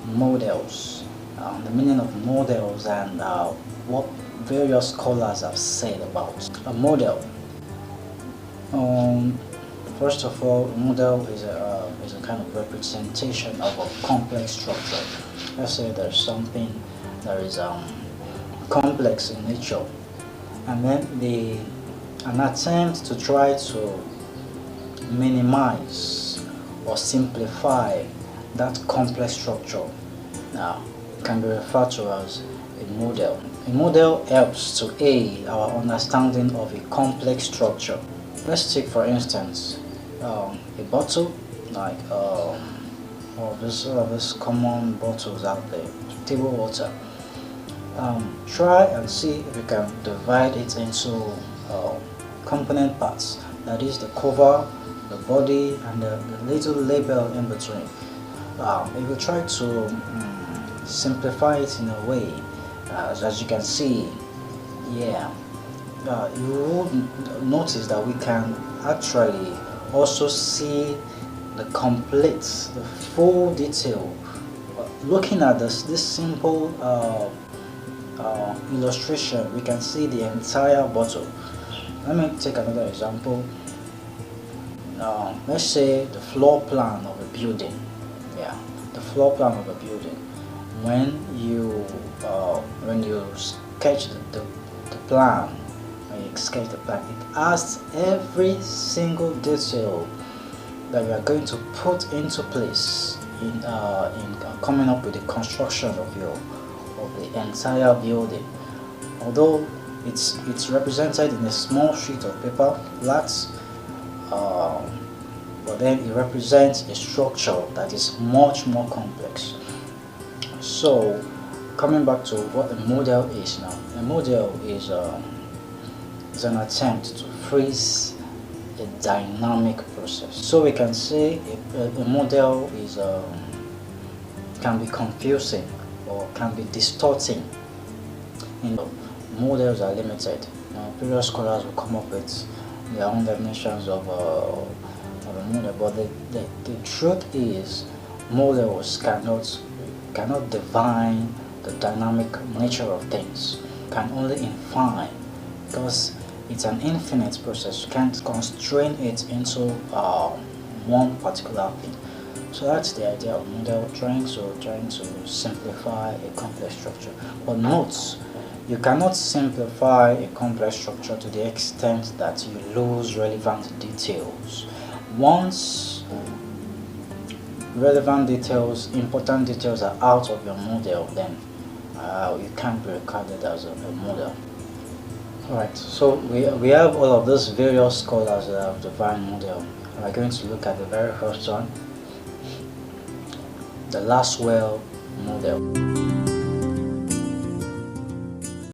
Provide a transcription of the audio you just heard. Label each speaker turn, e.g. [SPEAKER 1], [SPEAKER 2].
[SPEAKER 1] models, the meaning of models, and what various scholars have said about a model. Um, First of all, a model is a kind of representation of a complex structure. Let's say there's something that is complex in nature, and then an attempt to try to minimize or simplify that complex structure now can be referred to as a model. A model helps to aid our understanding of a complex structure. Let's take for instance a bottle, like all these common bottles out there, table water. Try and see if you can divide it into component parts, that is the cover, the body, and the little label in between. If you try to simplify it in a way, as you can see, yeah, you will notice that we can actually also see the full detail. Looking at this simple illustration, we can see the entire bottle. Let me take another example. Let's say the floor plan of a building. Yeah, the floor plan of a building. When you sketch the plan, it has every single detail that you are going to put into place in coming up with the construction of the entire building. Although it's represented in a small sheet of paper, flat, but then it represents a structure that is much more complex. So, coming back to what a model is now, a model is an attempt to freeze a dynamic process. So we can say a model is can be confusing or can be distorting. Models are limited. Previous scholars will come up with their own definitions of a model, but the truth is models cannot define the dynamic nature of things. Can only infine, because it's an infinite process. You can't constrain it into one particular thing. So that's the idea of model, trying to simplify a complex structure. But note, you cannot simplify a complex structure to the extent that you lose relevant details. Once relevant details, important details are out of your model, then you can't be regarded as a model. Alright, so we have all of those various scholars that have defined model. We're going to look at the very first one, the Laswell model.